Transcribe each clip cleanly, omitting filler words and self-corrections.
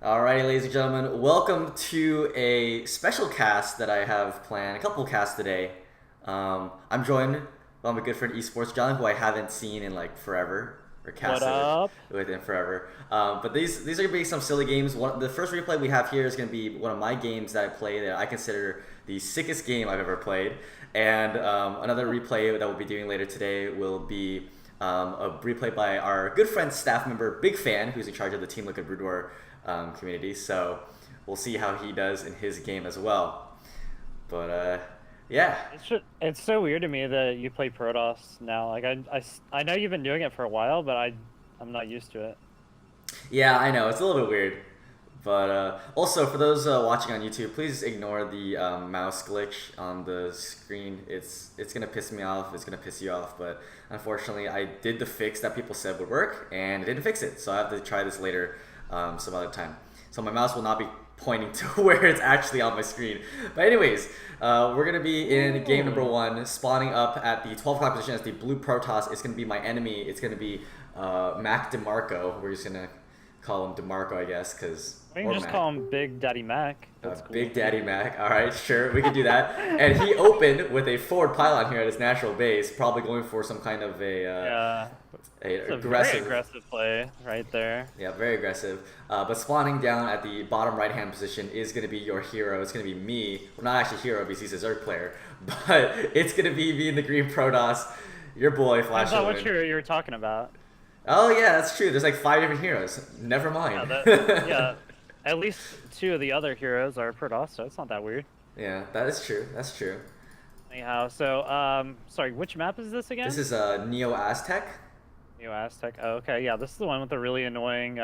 Alrighty, ladies and gentlemen, welcome to a special cast that I have planned. A couple casts today. I'm joined by my good friend Esports John, who I haven't seen in like forever or What casted up? with in forever. But these are gonna be some silly games. The first replay we have here is gonna be one of my games that I play that I consider the sickest game I've ever played, and another replay that we'll be doing later today will be a replay by our good friend, staff member, Big Fan, who's in charge of the Team Liquid Boudoir community. So we'll see how he does in his game as well. But yeah. It's so weird to me that you play Protoss now. Like I know you've been doing it for a while, but I'm not used to it. Yeah, I know. It's a little bit weird. But also, for those watching on YouTube, please ignore the mouse glitch on the screen. It's gonna piss me off. It's gonna piss you off. But unfortunately, I did the fix that people said would work, and it didn't fix it. So I have to try this later, some other time. So my mouse will not be pointing to where it's actually on my screen. But anyways, we're gonna be in game number 1, spawning up at the 12 o'clock position as the blue Protoss. It's gonna be my enemy. It's gonna be Mac DeMarco. We're just gonna call him DeMarco, I guess, because. We can just call him Big Daddy Mac. That's cool. Big Daddy Mac. All right, sure, we can do that. And he opened with a forward pylon here at his natural base, probably going for some kind of Yeah, it's a aggressive. very aggressive play right there. Yeah, very aggressive. But spawning down at the bottom right-hand position is going to be your hero. It's going to be me. Well, not actually hero because he's a Zerg player, but it's going to be me in the green Protoss, your boy Flash. That's not what you were talking about. Oh yeah, that's true. There's like 5 different heroes. Never mind. Yeah. At least 2 of the other heroes are Protoss, so it's not that weird. Yeah, that is true. That's true. Anyhow, so sorry, which map is this again? This is Neo Aztec. Neo Aztec. Oh, okay, yeah, this is the one with the really annoying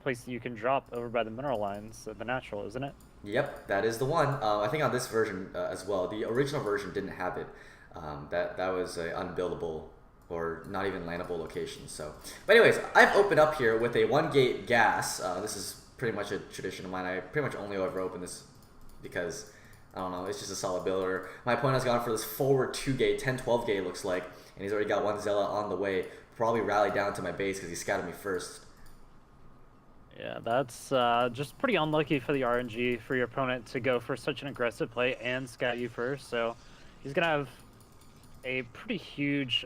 place that you can drop over by the mineral lines, the natural, isn't it? Yep, that is the one. I think on this version as well. The original version didn't have it. That was an unbuildable or not even landable location. So, but anyways, I've opened up here with a 1-gate gas. This is pretty much a tradition of mine. I pretty much only ever open this because I don't know, it's just a solid builder. My opponent has gone for this forward 2-gate, 10-12 gate looks like, and he's already got 1 Zealot on the way. Probably rallied down to my base because he scouted me first. Yeah, that's just pretty unlucky for the RNG for your opponent to go for such an aggressive play and scout you first. So he's gonna have a pretty huge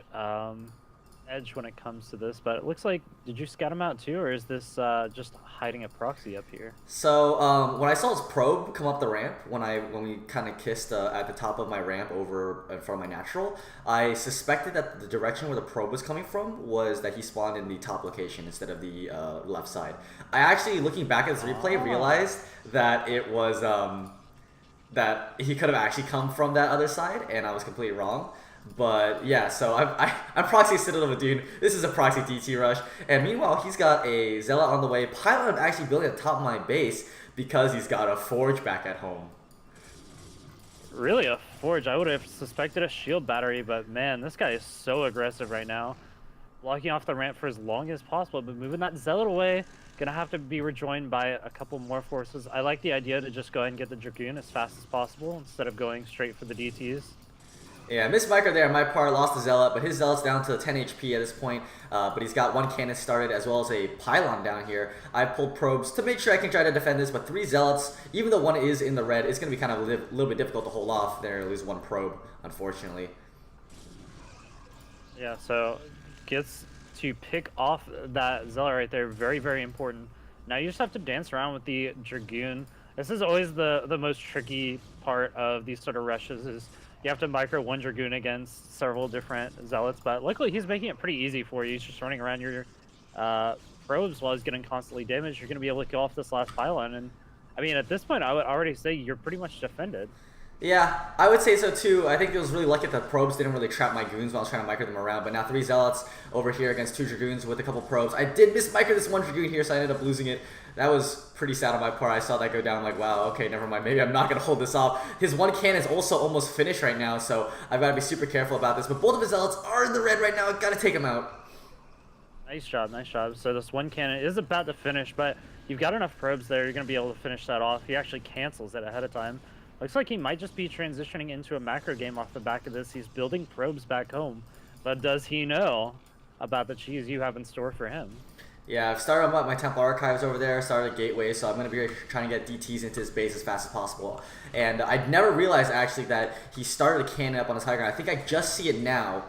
edge when it comes to this. But it looks like, did you scout him out too, or is this just hiding a proxy up here? So when I saw his probe come up the ramp, when we kind of kissed at the top of my ramp over in front of my natural, I suspected that the direction where the probe was coming from was that he spawned in the top location instead of the left side. I actually, looking back at this replay, realized that it was that he could have actually come from that other side, and I was completely wrong. But yeah, so I'm proxy Citadel of a dude. This is a proxy DT rush, and meanwhile he's got a Zealot on the way. Pylon actually building at the top of my base because he's got a Forge back at home. Really, a forge? I would have suspected a shield battery, but man, this guy is so aggressive right now. Blocking off the ramp for as long as possible, but moving that Zealot away. Gonna have to be rejoined by a couple more forces. I like the idea to just go ahead and get the Dragoon as fast as possible instead of going straight for the DTs. Yeah, Miss Micro there on my part lost the Zealot, but his Zealot's down to 10 HP at this point. But he's got 1 cannon started as well as a pylon down here. I pulled probes to make sure I can try to defend this, but 3 Zealots, even though 1 is in the red, it's going to be kind of a little bit difficult to hold off there, lose 1 probe, unfortunately. Yeah, so gets to pick off that Zealot right there. Very, very important. Now you just have to dance around with the Dragoon. This is always the most tricky part of these sort of rushes is you have to micro 1 Dragoon against several different Zealots, but luckily he's making it pretty easy for you. He's just running around your probes while he's getting constantly damaged. You're going to be able to kill off this last pylon, and I mean, at this point, I would already say you're pretty much defended. Yeah, I would say so too. I think it was really lucky that the probes didn't really trap my goons while I was trying to micro them around, but now 3 Zealots over here against 2 Dragoons with a couple probes. I did miss micro this 1 Dragoon here, so I ended up losing it. That was pretty sad on my part. I saw that go down, like, wow, okay, never mind. Maybe I'm not going to hold this off. His 1 cannon is also almost finished right now, so I've got to be super careful about this. But both of his Zealots are in the red right now. I've got to take him out. Nice job, nice job. So this 1 cannon is about to finish, but you've got enough probes there. You're going to be able to finish that off. He actually cancels it ahead of time. Looks like he might just be transitioning into a macro game off the back of this. He's building probes back home, but does he know about the cheese you have in store for him? Yeah, I've started my Temple Archives over there, started a gateway, so I'm going to be trying to get DTs into his base as fast as possible. And I never realized actually that he started a cannon up on his high ground. I think I just see it now.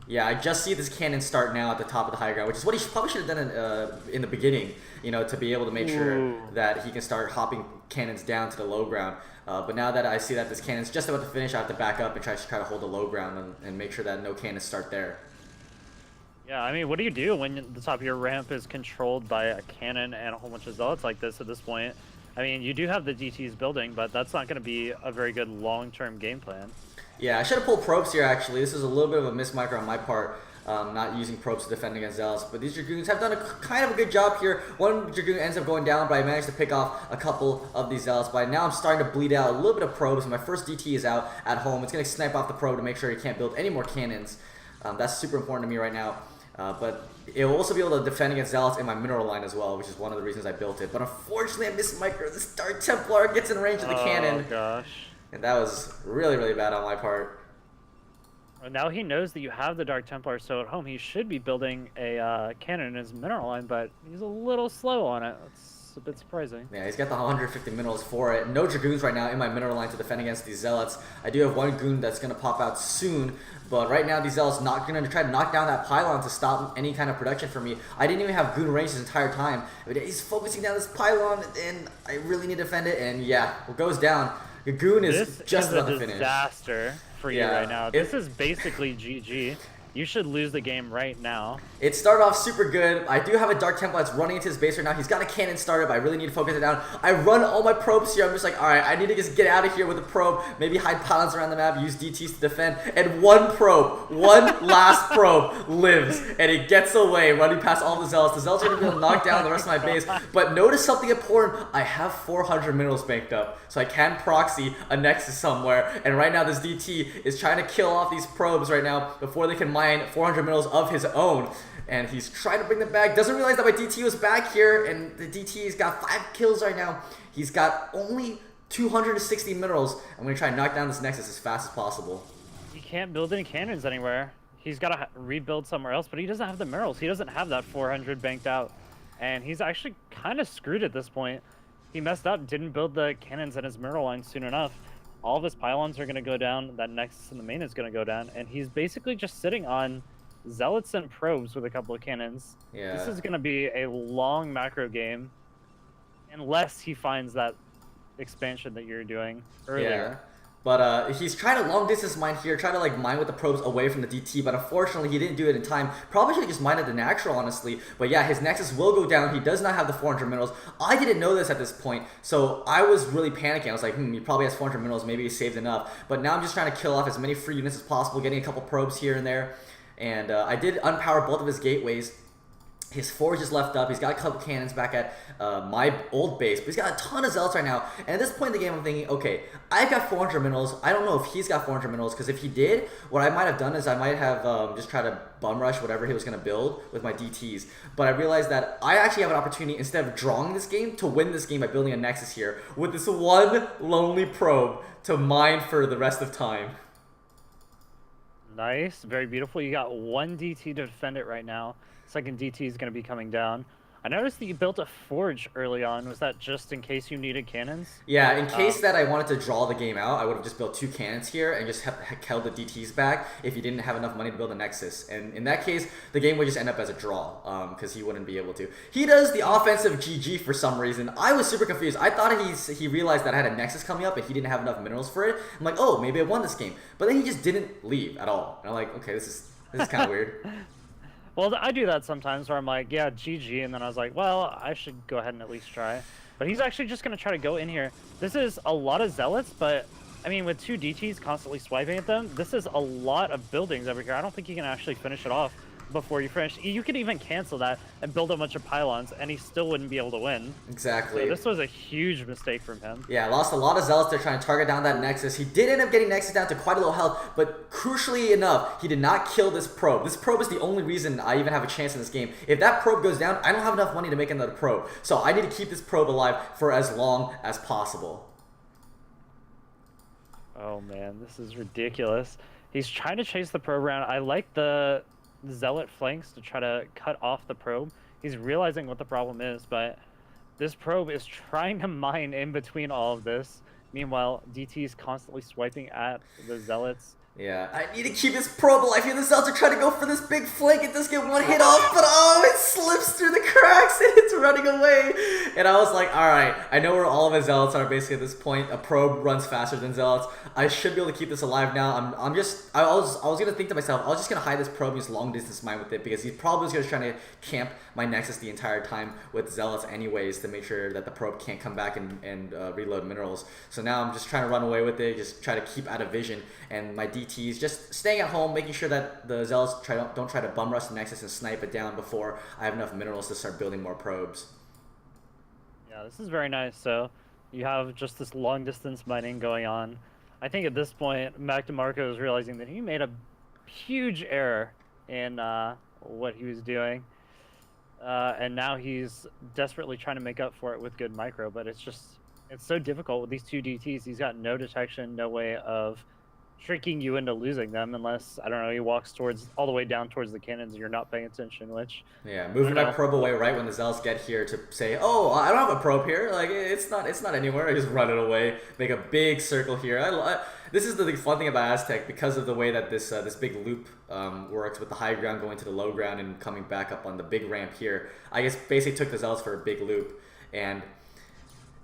Yeah, I just see this cannon start now at the top of the high ground, which is what he probably should have done in the beginning, you know, to be able to make sure that he can start hopping cannons down to the low ground. But now that I see that this cannon's just about to finish, I have to back up and try to hold the low ground and make sure that no cannons start there. Yeah, I mean, what do you do when the top of your ramp is controlled by a cannon and a whole bunch of zealots like this at this point? I mean, you do have the DTs building, but that's not going to be a very good long-term game plan. Yeah, I should have pulled probes here, actually. This is a little bit of a mismicro on my part, not using probes to defend against Zealots. But these Dragoons have done a kind of a good job here. One Dragoon ends up going down, but I managed to pick off a couple of these Zealots. But now I'm starting to bleed out a little bit of probes. My first DT is out at home. It's going to snipe off the probe to make sure he can't build any more cannons. That's super important to me right now. But it will also be able to defend against Zealots in my mineral line as well, which is one of the reasons I built it. But unfortunately, I missed micro. This Dark Templar gets in range of the cannon. Oh, gosh. And that was really, really bad on my part. Well, now he knows that you have the Dark Templar, so at home he should be building a cannon in his mineral line, but he's a little slow on it. That's a bit surprising. Yeah, he's got the 150 minerals for it. No Dragoons right now in my mineral line to defend against these Zealots. I do have one Goon that's going to pop out soon, but right now these Zealots not going to try to knock down that pylon to stop any kind of production for me. I didn't even have Goon range this entire time. But he's focusing down this pylon, and I really need to defend it, and yeah, what goes down. The Goon is just about to finish. This is a disaster for you right now. This is basically GG. You should lose the game right now. It started off super good. I do have a Dark Templar that's running into his base right now. He's got a cannon started, but I really need to focus it down. I run all my probes here. I'm just like, alright, I need to just get out of here with a probe. Maybe hide pylons around the map, use DTs to defend. And one last probe lives. And it gets away, running past all the Zealots. The Zealots are going to be able to knock down the rest of my base. But notice something important. I have 400 minerals banked up. So I can proxy a Nexus somewhere. And right now this DT is trying to kill off these probes right now before they can mine 400 minerals of his own, and he's trying to bring them back. Doesn't realize that my DT was back here, and the DT's got 5 kills right now. He's got only 260 minerals. I'm gonna try and knock down this Nexus as fast as possible. He can't build any cannons anywhere. He's got to rebuild somewhere else, but he doesn't have the minerals. He doesn't have that 400 banked out, and he's actually kind of screwed at this point. He messed up, didn't build the cannons in his mineral line soon enough. All of his pylons are going to go down, that Nexus in the main is going to go down, and he's basically just sitting on Zealots and probes with a couple of cannons. Yeah. This is going to be a long macro game, unless he finds that expansion that you're doing earlier. Yeah. But he's trying to long distance mine here, trying to like mine with the probes away from the DT, but unfortunately he didn't do it in time. Probably should have just mined at the natural, honestly. But yeah, his Nexus will go down. He does not have the 400 minerals. I didn't know this at this point, so I was really panicking. I was like, he probably has 400 minerals, maybe he saved enough. But now I'm just trying to kill off as many free units as possible, getting a couple probes here and there. And I did unpower both of his gateways. His forge is left up. He's got a couple cannons back at my old base, but he's got a ton of Zealots right now. And at this point in the game, I'm thinking, okay, I've got 400 minerals. I don't know if he's got 400 minerals, because if he did, what I might have done is I might have just tried to bum rush whatever he was going to build with my DTs. But I realized that I actually have an opportunity, instead of drawing this game, to win this game by building a Nexus here with this one lonely probe to mine for the rest of time. Nice, very beautiful. You got one DT to defend it right now. Second DT is going to be coming down. I noticed that you built a forge early on. Was that just in case you needed cannons? Yeah, in case that I wanted to draw the game out, I would have just built 2 cannons here and just held the DTs back if you didn't have enough money to build a Nexus. And in that case, the game would just end up as a draw, because he wouldn't be able to. He does the offensive GG for some reason. I was super confused. I thought he realized that I had a Nexus coming up and he didn't have enough minerals for it. I'm like, oh, maybe I won this game. But then he just didn't leave at all. And I'm like, okay, this is kind of weird. Well, I do that sometimes where I'm like, yeah, GG, and then I was like, well, I should go ahead and at least try. But he's actually just going to try to go in here. This is a lot of Zealots, but, I mean, with 2 DTs constantly swiping at them, this is a lot of buildings over here. I don't think you can actually finish it off before you finish. You could even cancel that and build a bunch of pylons, and he still wouldn't be able to win. Exactly. So this was a huge mistake from him. Yeah, lost a lot of Zealots there trying to target down that Nexus. He did end up getting Nexus down to quite a low health, but crucially enough, he did not kill this probe. This probe is the only reason I even have a chance in this game. If that probe goes down, I don't have enough money to make another probe. So I need to keep this probe alive for as long as possible. Oh man, this is ridiculous. He's trying to chase the probe around. I like the Zealot flanks to try to cut off the probe. He's realizing what the problem is, but this probe is trying to mine in between all of this. Meanwhile, DT is constantly swiping at the Zealots. Yeah, I need to keep this probe alive here. The Zealots are trying to go for this big flank. It does get one hit off, but oh, it slips through the cracks and it's running away. And I was like, all right, I know where all of his Zealots are basically at this point. A probe runs faster than Zealots. I should be able to keep this alive now. I was gonna think to myself, I was just gonna hide this probe and use long distance mine with it because he's probably just trying to camp my Nexus the entire time with Zealots anyways to make sure that the probe can't come back and reload minerals. So now I'm just trying to run away with it, just try to keep out of vision, and my DTs just staying at home, making sure that the Zealots don't try to bum rush the Nexus and snipe it down before I have enough minerals to start building more probes. Yeah, this is very nice. So you have just this long distance mining going on. I think at this point, Mac DeMarco is realizing that he made a huge error in what he was doing. And now he's desperately trying to make up for it with good micro, but it's so difficult with these two DTs. He's got no detection, no way of tricking you into losing them unless, I don't know, he walks all the way down towards the cannons and you're not paying attention, which... Yeah, moving my probe away right when the Zealots get here to say, oh, I don't have a probe here. Like, it's not anywhere. I just run it away, make a big circle here. This is the fun thing about Aztec because of the way that this big loop works with the high ground going to the low ground and coming back up on the big ramp here. I guess basically took the Zealots for a big loop. And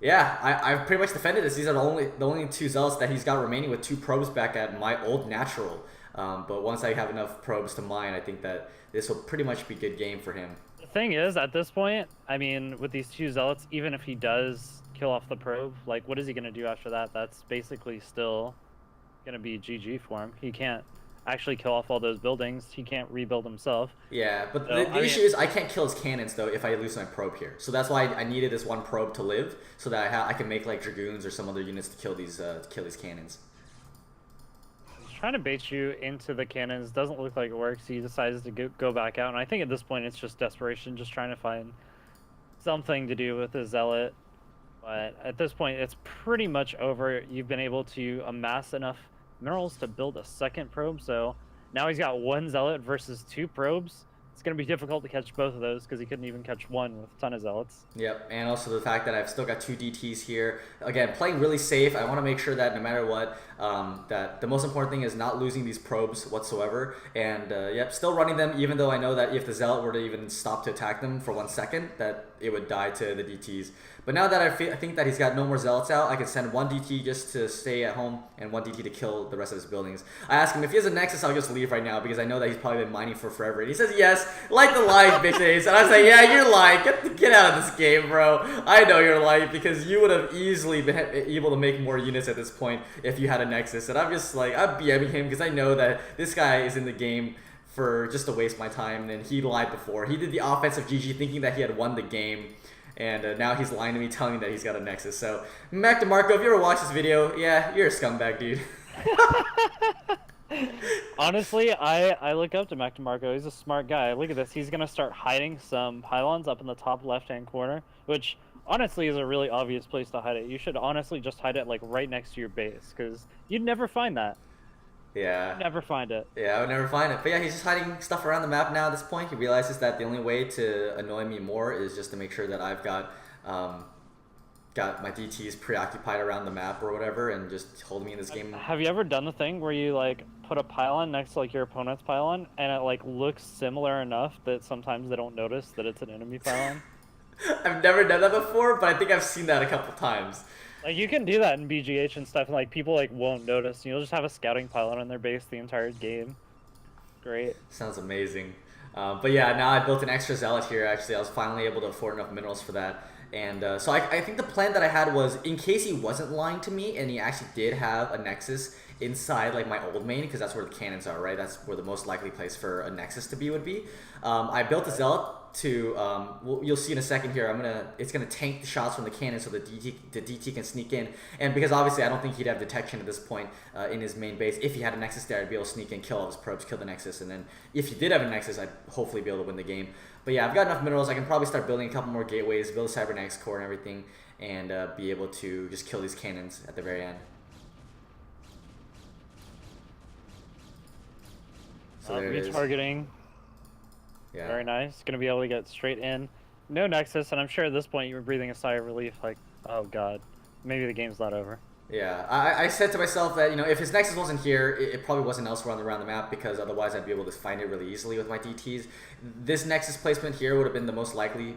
yeah, I've pretty much defended this. These are the only two Zealots that he's got remaining with two probes back at my old natural. But once I have enough probes to mine, I think that this will pretty much be a good game for him. The thing is, at this point, I mean, with these two Zealots, even if he does kill off the probe, like, what is he going to do after that? That's basically still going to be GG for him. He can't actually kill off all those buildings. He can't rebuild himself. Yeah, but so, the issue is I can't kill his cannons though if I lose my probe here. So that's why I needed this one probe to live, so that I can make like dragoons or some other units to kill these cannons. He's trying to bait you into the cannons. Doesn't look like it works. He decides to go back out, and I think at this point it's just desperation, just trying to find something to do with the Zealot. But at this point, it's pretty much over. You've been able to amass enough minerals to build a second probe, so now he's got one Zealot versus two probes. It's going to be difficult to catch both of those because he couldn't even catch one with a ton of Zealots. Yep, and also the fact that I've still got two DTs here. Again, playing really safe. I want to make sure that no matter what, that the most important thing is not losing these probes whatsoever. And yep, still running them, even though I know that if the Zealot were to even stop to attack them for 1 second, that it would die to the DTs. But now that I think that he's got no more Zealots out, I can send one DT just to stay at home and one DT to kill the rest of his buildings. I asked him if he has a Nexus, I'll just leave right now because I know that he's probably been mining for forever. And he says yes, like the lying bitches. And I was like, yeah, you're lying. Get out of this game, bro. I know you're lying because you would have easily been able to make more units at this point if you had a Nexus. And I'm just like, I'm BMing him because I know that this guy is in the game for just to waste my time. And he lied before. He did the offensive GG thinking that he had won the game. And now he's lying to me, telling me that he's got a Nexus. So, Mac DeMarco, if you ever watch this video, yeah, you're a scumbag, dude. Honestly, I look up to Mac DeMarco. He's a smart guy. Look at this. He's going to start hiding some pylons up in the top left-hand corner, which honestly is a really obvious place to hide it. You should honestly just hide it like right next to your base, because you'd never find that. Yeah. You'd never find it. Yeah, I would never find it. But yeah, he's just hiding stuff around the map now at this point. He realizes that the only way to annoy me more is just to make sure that I've got my DTs preoccupied around the map or whatever and just hold me in this game. Have you ever done the thing where you like put a pylon next to like your opponent's pylon and it like looks similar enough that sometimes they don't notice that it's an enemy pylon? I've never done that before, but I think I've seen that a couple times. Like, you can do that in BGH and stuff, and like people like won't notice. You'll just have a scouting pylon on their base the entire game. Great. Sounds amazing. But yeah, now I built an extra Zealot here. Actually, I was finally able to afford enough minerals for that. And so I think the plan that I had was, in case he wasn't lying to me and he actually did have a Nexus inside like my old main, because that's where the cannons are, right? That's where the most likely place for a Nexus to be would be. I built a Zealot to you'll see in a second here. It's gonna tank the shots from the cannon so the DT can sneak in. And because obviously I don't think he'd have detection at this point in his main base. If he had a Nexus there, I'd be able to sneak in, kill all his probes, kill the Nexus, and then if he did have a Nexus, I'd hopefully be able to win the game. But yeah, I've got enough minerals. I can probably start building a couple more gateways, build a Cybernetics core and everything, and be able to just kill these cannons at the very end. So there it is. Retargeting. Yeah. Very nice. Gonna be able to get straight in. No Nexus, and I'm sure at this point you were breathing a sigh of relief, like, oh god, maybe the game's not over. Yeah, I said to myself that, if his Nexus wasn't here, it probably wasn't elsewhere around the map, because otherwise I'd be able to find it really easily with my DTs. This Nexus placement here would have been the most likely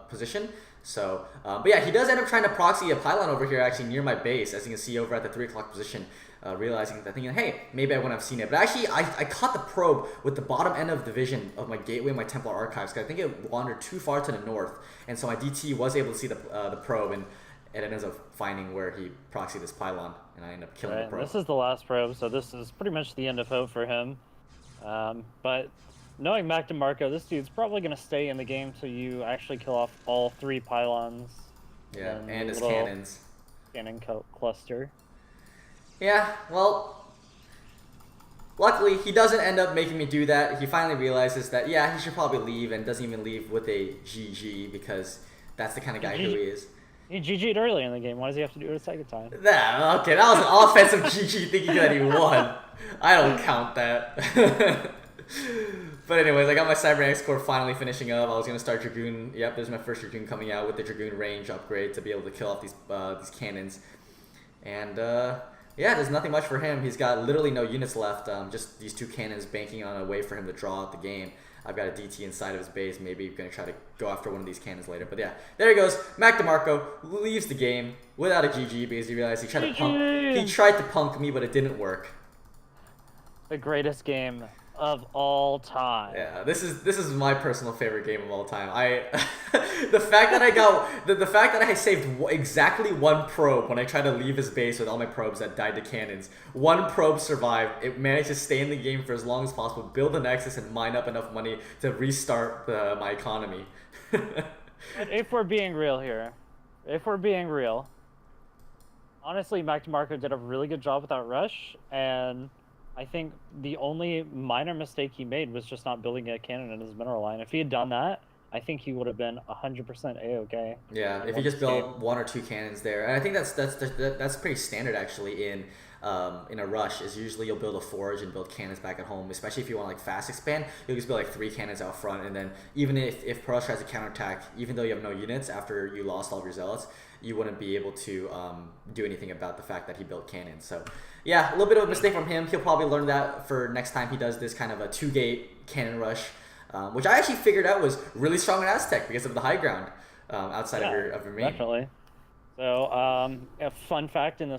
position. So, but yeah, he does end up trying to proxy a pylon over here actually near my base, as you can see over at the 3 o'clock position, realizing that, thinking, hey, maybe I wouldn't have seen it. But actually, I caught the probe with the bottom end of the vision of my gateway, my Templar Archives, because I think it wandered too far to the north, and so my DT was able to see the probe, and it ends up finding where he proxied this pylon, and I end up killing the probe. This is the last probe, so this is pretty much the end of hope for him. But knowing Mac DeMarco, this dude's probably going to stay in the game till you actually kill off all 3 pylons. Yeah, and his cannons. Cannon cluster. Yeah, well, luckily he doesn't end up making me do that. He finally realizes that, yeah, he should probably leave, and doesn't even leave with a GG, because that's the kind of guy who he is. He GG'd early in the game. Why does he have to do it a second time? Nah, okay, that was an offensive GG thinking that he won. I don't count that. But anyways, I got my Cybernetics core finally finishing up. I was going to start Dragoon. Yep, there's my first Dragoon coming out with the Dragoon range upgrade to be able to kill off these cannons. And yeah, there's nothing much for him. He's got literally no units left. Just these 2 cannons banking on a way for him to draw out the game. I've got a DT inside of his base. Maybe going to try to go after one of these cannons later. But yeah, there he goes. Mac DeMarco leaves the game without a GG because he realized he tried to punk me, but it didn't work. The greatest game of all time. Yeah, this is my personal favorite game of all time. The fact that I saved exactly 1 probe when I tried to leave his base with all my probes that died to cannons. 1 probe survived. It managed to stay in the game for as long as possible, build a Nexus, and mine up enough money to restart my economy. But if we're being real here, honestly, Mac DeMarco did a really good job with that rush, and I think the only minor mistake he made was just not building a cannon in his mineral line. If he had done that, I think he would have been 100% A-okay. Yeah, if you just built 1 or 2 cannons there, and I think that's pretty standard actually in a rush. Is usually you'll build a forge and build cannons back at home, especially if you want to like fast expand. You'll just build like 3 cannons out front, and then even if Protoss tries to counterattack, even though you have no units after you lost all of your zealots, you wouldn't be able to do anything about the fact that he built cannons. So yeah, a little bit of a mistake from him. He'll probably learn that for next time he does this kind of a 2-gate cannon rush, which I actually figured out was really strong in Aztec because of the high ground outside of your main. Definitely. So a fun fact in this